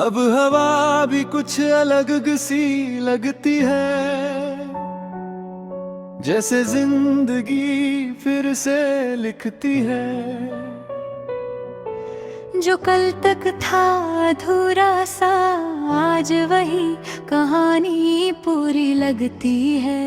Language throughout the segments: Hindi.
अब हवा भी कुछ अलग सी लगती है, जैसे जिंदगी फिर से लिखती है। जो कल तक था अधूरा सा, आज वही कहानी पूरी लगती है।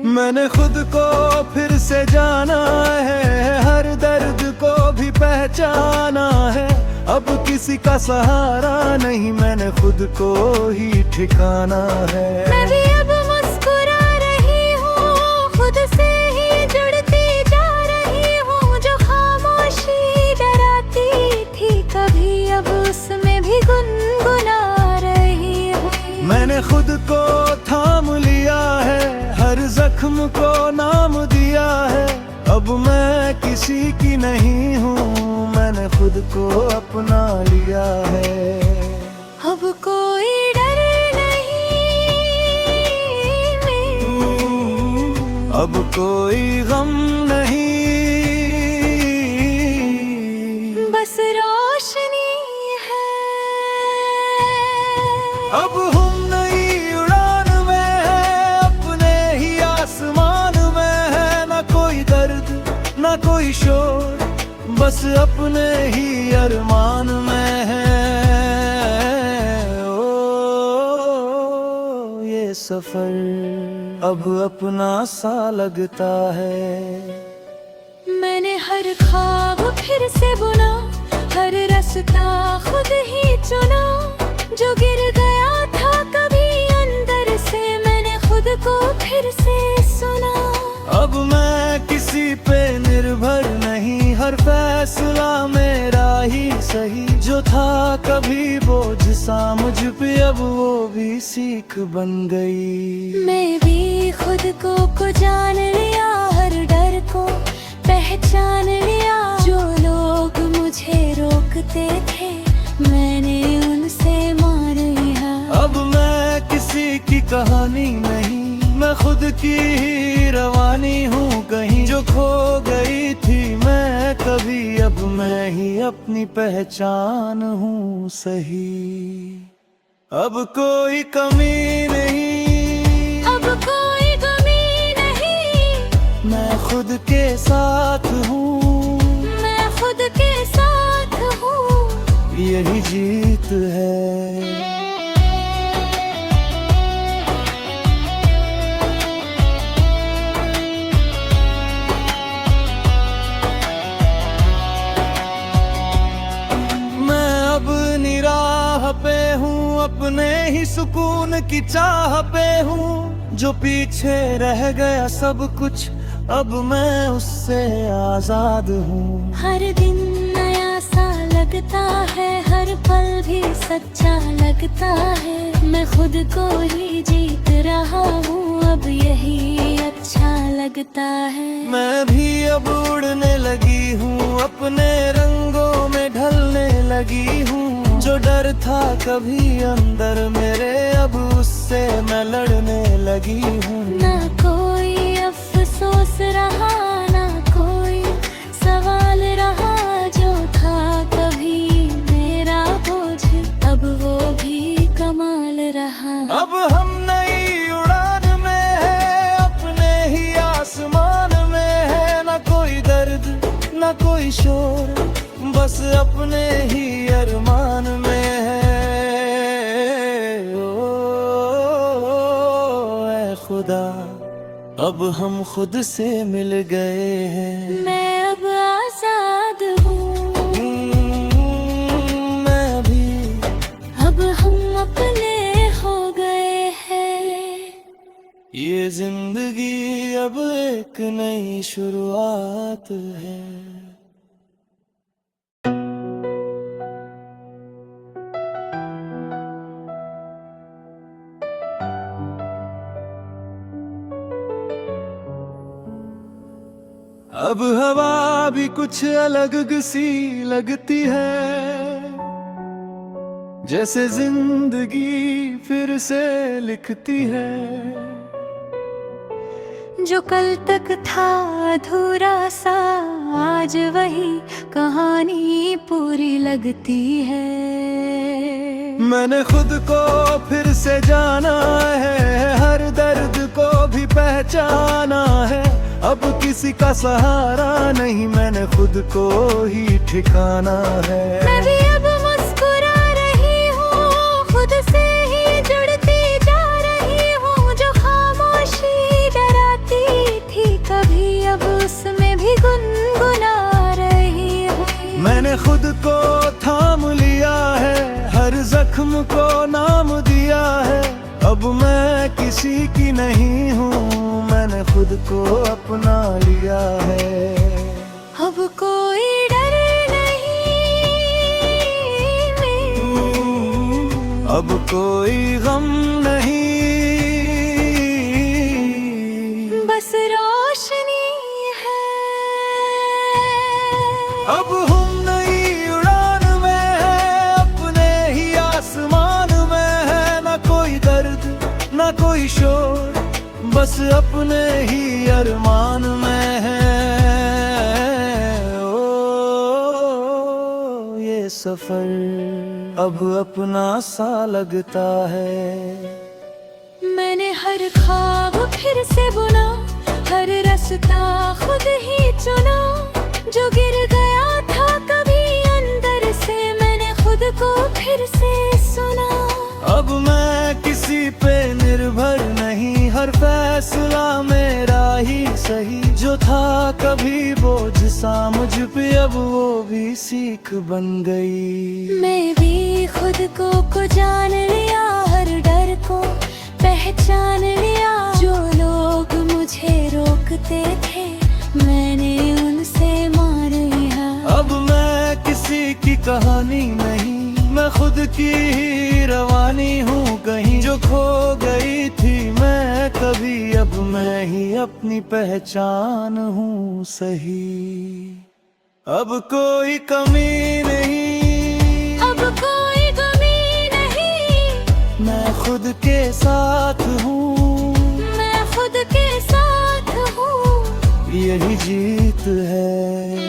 मैंने खुद को फिर से जाना है, हर दर्द को भी पहचाना है। अब किसी का सहारा नहीं, मैंने खुद को ही ठिकाना है। मैं भी अब मुस्कुरा रही हूँ, खुद से ही जुड़ती जा रही हूँ। जो खामोशी डराती थी कभी, अब उसमें भी गुनगुना रही हूँ। मैंने खुद को थाम लिया है, हर जख्म को नाम दिया है। अब मैं किसी की नहीं हूँ, मैंने खुद को अपना लिया है। अब कोई डर नहीं, अब कोई गम नहीं, बस रोशनी है। अब हम नई उड़ान में है, अपने ही आसमान में है। ना कोई दर्द ना कोई शोर, बस अपने ही अरमान में है। ओ ये सफर अब अपना सा लगता है। मैंने हर ख्वाब फिर से बुना, हर रास्ता खुद ही चुना। जो गिर गया था कभी अंदर से, मैंने खुद को फिर से सुना। अब मैं किसी पे निर्भर नहीं, हर फैसला मेरा ही सही। जो था कभी बोझ सा मुझ पे, अब वो भी सीख बन गई। मैं भी खुद को जान लिया, हर डर को पहचान लिया। जो लोग मुझे रोकते थे, मैंने उनसे मान लिया। अब मैं किसी की कहानी नहीं, मैं खुद की ही रवानी हूँ कहीं। जो खो गई थी मैं कभी, अब मैं ही अपनी पहचान हूँ सही। अब कोई कमी नहीं, अब कोई कमी नहीं, मैं खुद के साथ हूँ, मैं खुद के साथ हूँ। यही जीत है। पे हूँ, अपने ही सुकून की चाह पे हूँ। जो पीछे रह गया सब कुछ, अब मैं उससे आजाद हूँ। हर दिन नया सा लगता है, हर पल भी सच्चा लगता है। मैं खुद को ही जीत रहा हूँ, अब यही अच्छा लगता है। मैं भी अब उड़ने लगी हूँ, अपने रंगों में ढलने लगी हूँ। जो डर था कभी अंदर मेरे, अब उससे मैं लड़ने लगी हूँ। ना कोई अफसोस रहा, ना कोई सवाल रहा। जो था कभी मेरा बोझ, अब वो भी कमाल रहा। अब हम नई उड़ान में है, अपने ही आसमान में है। ना कोई दर्द ना कोई शोर, बस अपने ही अरमान में है। ओ ऐ खुदा, अब हम खुद से मिल गए हैं। मैं अब आजाद हूँ, मैं भी, अब हम अपने हो गए हैं। ये जिंदगी अब एक नई शुरुआत है। अब हवा भी कुछ अलग सी लगती है, जैसे जिंदगी फिर से लिखती है। जो कल तक था अधूरा सा, आज वही कहानी पूरी लगती है। मैंने खुद को फिर से जाना है, हर दर्द को भी पहचाना है। अब किसी का सहारा नहीं, मैंने खुद को ही ठिकाना है। मैं भी अब मुस्कुरा रही हूँ, खुद से ही जुड़ती जा रही हूँ। जो खामोशी डराती थी कभी, अब उसमें भी गुनगुना रही हूँ। मैंने खुद को थाम लिया है, हर जख्म को नाम दिया है। अब मैं किसी की नहीं हूँ, मैंने खुद को अपना लिया है। अब कोई डर नहीं, अब कोई गम नहीं, बस रोशनी है। अब हम नई उड़ान में है, अपने ही आसमान में है। ना कोई दर्द ना कोई शोर, बस अपने ही अरमान में है। ओ ये सफर अब अपना सा लगता है। मैंने हर ख्वाब फिर से बुना, हर रास्ता खुद ही चुना। जो गिर गया था कभी अंदर से, मैंने खुद को फिर से सुना। अब मैं किसी पे निर्भर नहीं, हर फैसला मेरा ही सही। जो था कभी बोझ सा मुझ पे, अब वो भी सीख बन गई। मैं भी खुद को जान लिया, हर डर को पहचान लिया। जो लोग मुझे रोकते थे, मैंने उनसे मान लिया। अब मैं किसी की कहानी नहीं, मैं खुद की ही रवानी हूँ कहीं। जो खो गई थी मैं कभी, अब मैं ही अपनी पहचान हूँ सही। अब कोई कमी नहीं, अब कोई कमी नहीं, मैं खुद के साथ हूँ, मैं खुद के साथ हूँ। यही जीत है।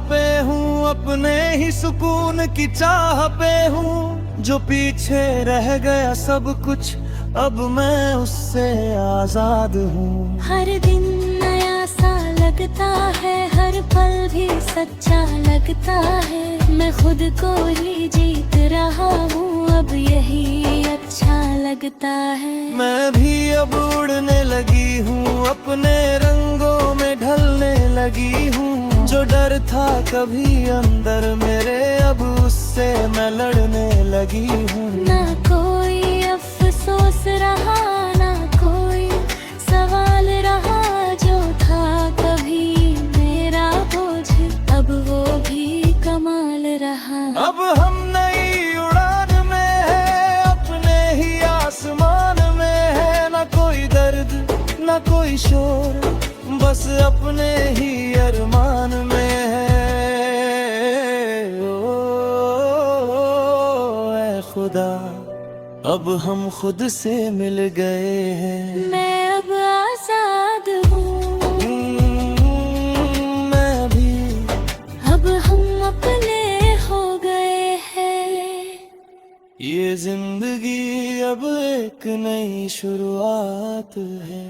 पे हूँ, अपने ही सुकून की चाह पे हूँ। जो पीछे रह गया सब कुछ, अब मैं उससे आजाद हूँ। हर दिन नया सा लगता है, हर पल भी सच्चा लगता है। मैं खुद को ही जीत रहा हूँ, अब यही अच्छा लगता है। मैं भी अब उड़ने लगी हूँ, अपने रंगों में ढलने लगी हूँ। जो डर था कभी अंदर मेरे, अब उससे मैं लड़ने लगी हूँ। ना कोई अफसोस रहा, ना कोई सवाल रहा। जो था कभी मेरा बोझ, अब वो भी कमाल रहा। अब हम नई उड़ान में है, अपने ही आसमान में है। ना कोई दर्द ना कोई शोर, बस अपने ही अरमान में है। ऐ खुदा, अब हम खुद से मिल गए हैं। मैं अब आजाद हूँ, मैं भी, अब हम अपने हो गए हैं। ये जिंदगी अब एक नई शुरुआत है।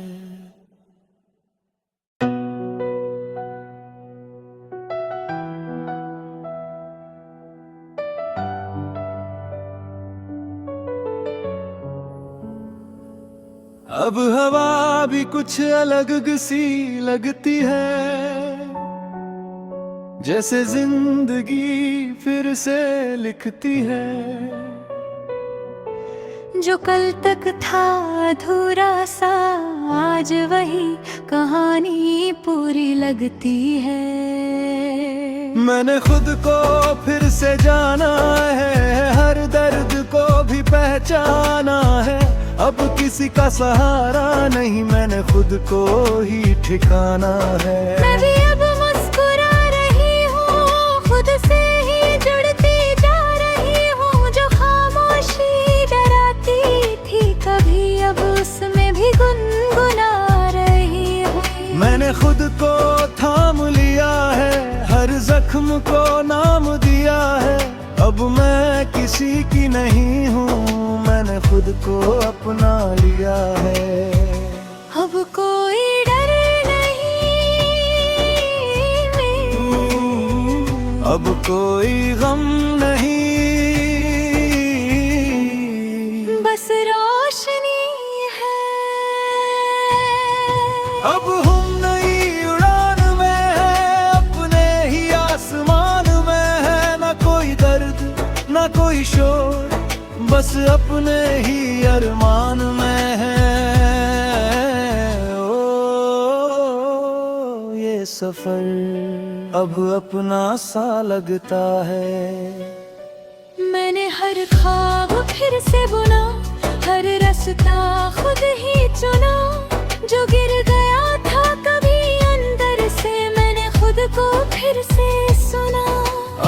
अब हवा भी कुछ अलग सी लगती है, जैसे जिंदगी फिर से लिखती है। जो कल तक था अधूरा सा, आज वही कहानी पूरी लगती है। मैंने खुद को फिर से जाना है, हर दर्द को भी पहचाना है। अब किसी का सहारा नहीं, मैंने खुद को ही ठिकाना है। मैं भी अब मुस्कुरा रही हूँ, खुद से ही जुड़ती जा रही हूँ। जो खामोशी डराती जख्म को नाम दिया है। अब मैं किसी की नहीं हूँ, मैंने खुद को अपना लिया है। अब कोई डर नहीं, अब कोई गम नहीं, बस रोशनी है। अब हम नई उड़ान में है, अपने ही आसमान में है। ना कोई दर्द ना कोई शोर, बस अपने ही अरमान में है। ओ ये सफर अब अपना सा लगता है। मैंने हर ख्वाब फिर से बुना, हर रास्ता खुद ही चुना। जो गिर गया था कभी अंदर से, मैंने खुद को फिर से सुना।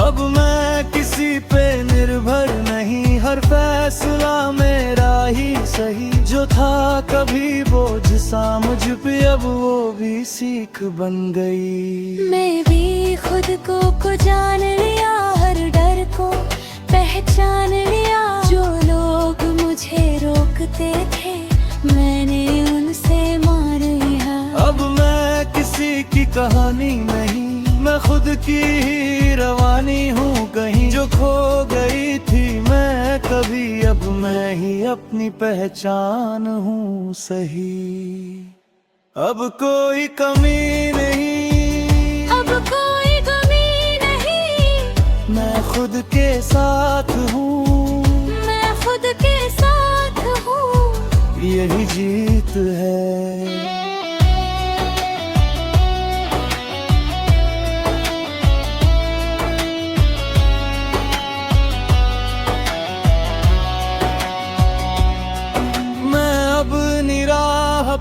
अब मैं किसी पे निर्भर नहीं, हर फैसला मेरा ही सही। जो था कभी बोझ सा मुझ पे, अब वो भी सीख बन गई। मैं भी खुद को जान लिया, हर डर को पहचान लिया। जो लोग मुझे रोकते थे, मैंने उनसे मान लिया। अब मैं किसी की कहानी नहीं, मैं खुद की ही रवानी हूँ कहीं। जो खो गई थी मैं कभी, अब मैं ही अपनी पहचान हूँ सही। अब कोई कमी नहीं, अब कोई कमी नहीं, मैं खुद के साथ हूँ, मैं खुद के साथ हूँ। यही जीत है।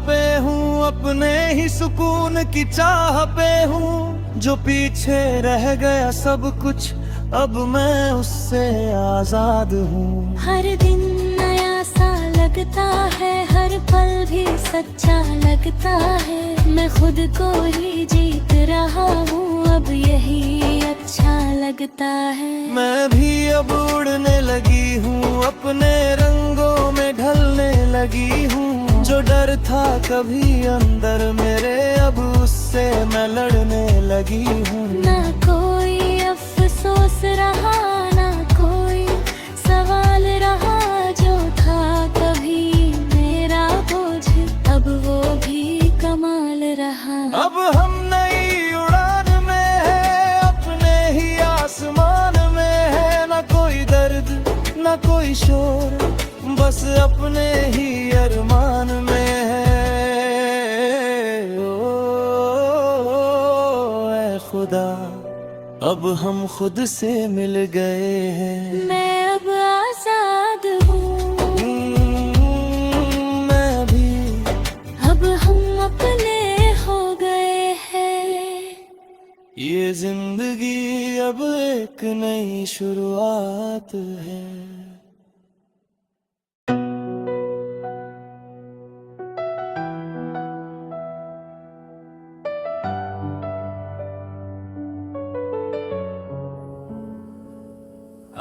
पे हूँ, अपने ही सुकून की चाह पे हूँ। जो पीछे रह गया सब कुछ, अब मैं उससे आजाद हूँ। हर दिन नया सा लगता है, हर पल भी सच्चा लगता है। मैं खुद को ही जीत रहा हूँ, अब यही अच्छा लगता है। मैं भी अब उड़ने लगी हूँ, अपने रंगों में ढलने लगी हूँ। जो डर था कभी अंदर मेरे, अब उससे मैं लड़ने लगी हूँ। ना कोई अफसोस रहा, ना कोई सवाल रहा। जो था कभी मेरा बोझ, अब वो भी कमाल रहा। अब हम नई उड़ान में है, अपने ही आसमान में है। ना कोई दर्द ना कोई शोर, बस अपने ही अरमान में है। ओ ऐ खुदा, अब हम खुद से मिल गए हैं। मैं अब आजाद हूँ, मैं भी। अब हम अपने हो गए हैं। ये जिंदगी अब एक नई शुरुआत है।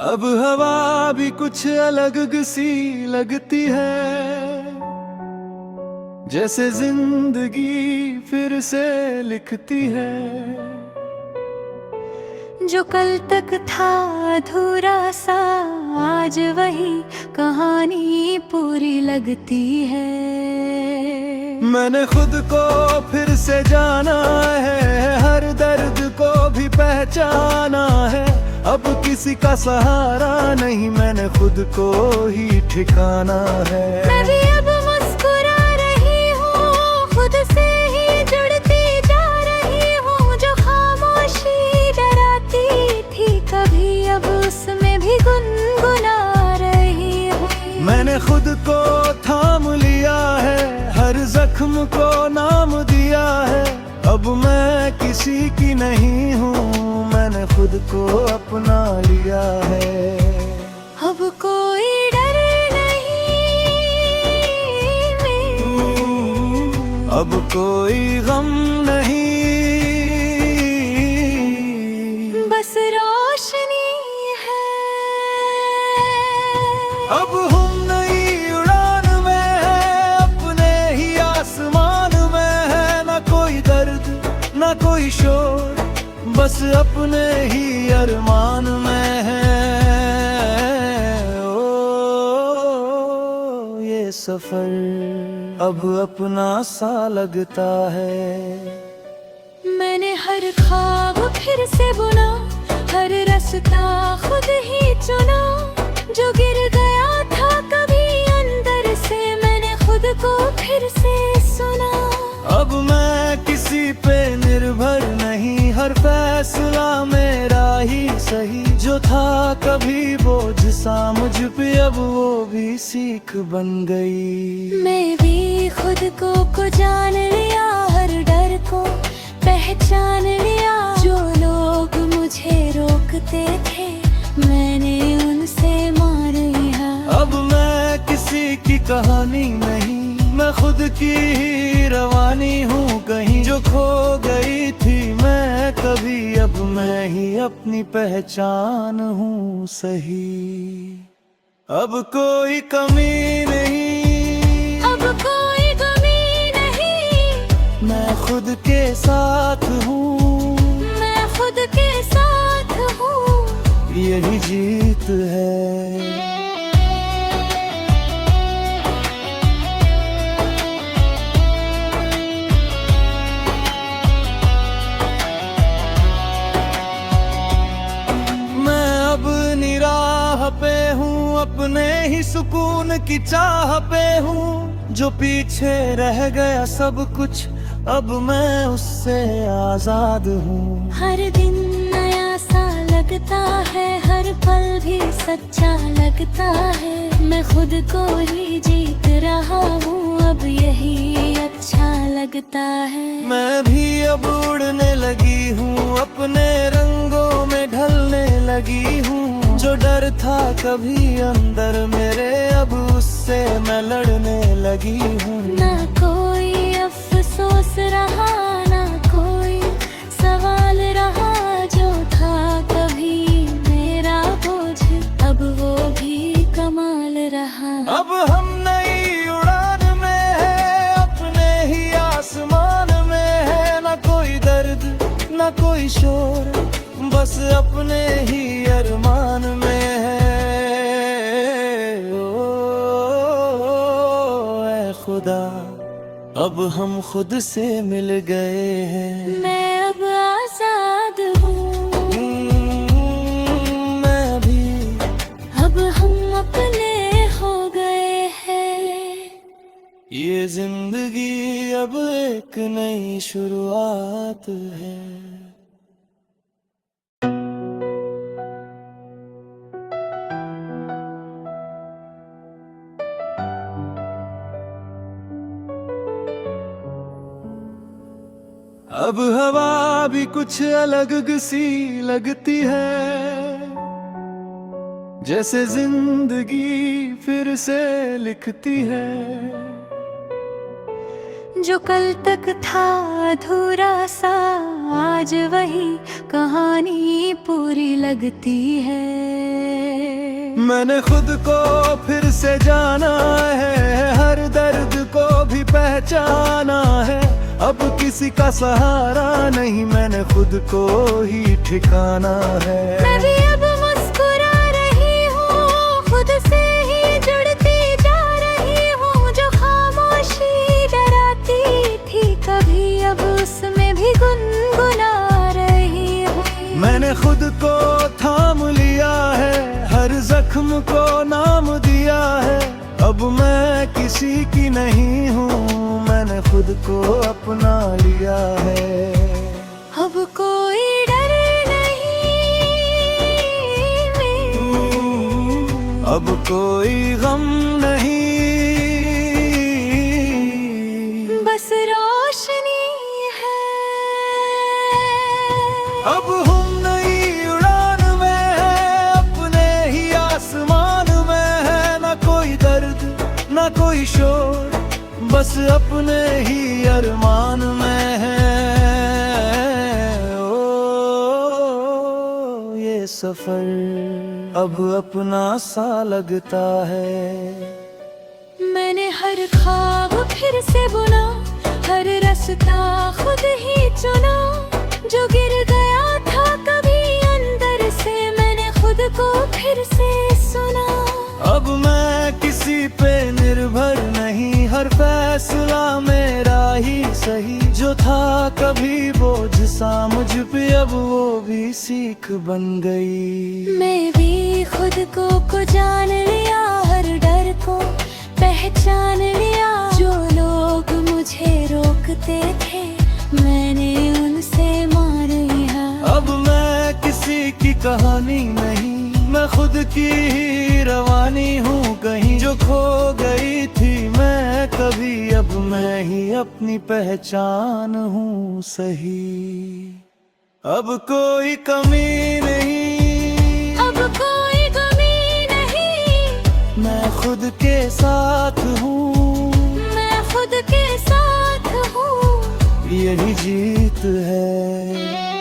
अब हवा भी कुछ अलग सी लगती है, जैसे जिंदगी फिर से लिखती है। जो कल तक था अधूरा सा, आज वही कहानी पूरी लगती है। मैंने खुद को फिर से जाना है, हर दर्द को भी पहचाना है। अब किसी का सहारा नहीं, मैंने खुद को ही ठिकाना है। मैं भी अब मुस्कुरा रही हूँ, खुद से ही जुड़ती जा रही हूँ। जो खामोशी डराती थी कभी, अब उसमें भी गुनगुना रही हूँ। मैंने खुद को थाम लिया है, हर जख्म को नाम दिया है। अब मैं किसी की नहीं हूँ, मैंने खुद को अपना लिया है। अब कोई डर नहीं, अब कोई गम नहीं, कोई शोर, बस अपने ही अरमान में है। ओ ये सफर अब अपना सा लगता है। मैंने हर ख्वाब फिर से बुना, हर रास्ता खुद ही चुना। जो गिर गया था कभी अंदर से, मैंने खुद को फिर से सुना। अब मैं किसी पे निर्भर नहीं, हर फैसला मेरा ही सही। जो था कभी बोझ सा मुझ पे, अब वो भी सीख बन गई। मैं भी खुद को जान लिया, हर डर को पहचान लिया। जो लोग मुझे रोकते थे, मैंने उनसे मान लिया। अब मैं किसी की कहानी नहीं, मैं खुद की ही रवानी हूँ कहीं। जो खो गई थी मैं कभी, अब मैं ही अपनी पहचान हूँ सही। अब कोई कमी नहीं, अब कोई कमी नहीं, मैं खुद के साथ हूँ, मैं खुद के साथ हूँ। यही जीत है। पे हूँ अपने ही सुकून की चाह पे हूँ। जो पीछे रह गया सब कुछ, अब मैं उससे आजाद हूँ। हर दिन नया सा लगता है, हर पल भी सच्चा लगता है। मैं खुद को ही जीत रहा हूँ, अब यही अच्छा लगता है। मैं भी अब उड़ने लगी हूँ, अपने रंगों में ढलने लगी हूँ। जो डर था कभी अंदर मेरे, अब उससे मैं लड़ने लगी हूँ। ना कोई अफसोस रहा, ना कोई सवाल रहा। जो था कभी मेरा बोझ, अब वो भी कमाल रहा। अब हम नई उड़ान में है, अपने ही आसमान में है। ना कोई दर्द ना कोई शोर, बस अपने ही अरमान में है। ओ ऐ खुदा, अब हम खुद से मिल गए हैं। मैं अब आजाद हूँ, मैं भी, अब हम अपने हो गए हैं। ये जिंदगी अब एक नई शुरुआत है। अब हवा भी कुछ अलग सी लगती है, जैसे जिंदगी फिर से लिखती है। जो कल तक था अधूरा सा, आज वही कहानी पूरी लगती है। मैंने खुद को फिर से जाना है, हर दर्द को भी पहचाना है। अब किसी का सहारा नहीं, मैंने खुद को ही ठिकाना है। मैं भी अब मुस्कुरा रही हूँ, खुद से ही जुड़ती जा रही हूँ। जो खामोशी डराती थी कभी, अब उसमें भी गुनगुना रही हूँ। मैंने खुद को थाम लिया है, हर जख्म को नाम दिया है। अब मैं किसी की नहीं हूँ, मैंने खुद को अपना लिया है। अब कोई डर नहीं, अब कोई गम नहीं, बस रोशनी है। अब हम नई उड़ान में है, अपने ही आसमान में है। ना कोई दर्द ना कोई शोर, बस अपने ही अरमान में है। ओ ये सफर अब अपना सा लगता है। मैंने हर ख्वाब फिर से बुना, हर रास्ता खुद ही चुना। फैसला मेरा ही सही, जो था कभी बोझ सा मुझ पे अब वो भी सीख बन गई। मैं भी खुद को जान लिया, हर डर को पहचान लिया। जो लोग मुझे रोकते थे मैंने उनसे मान लिया। अब मैं किसी की कहानी नहीं, मैं खुद की ही रवानी हूँ कहीं जो खो गई थी मैं कभी, अब मैं ही अपनी पहचान हूँ सही। अब कोई कमी नहीं, अब कोई कमी नहीं, मैं खुद के साथ हूँ, मैं खुद के साथ हूँ। यही जीत है।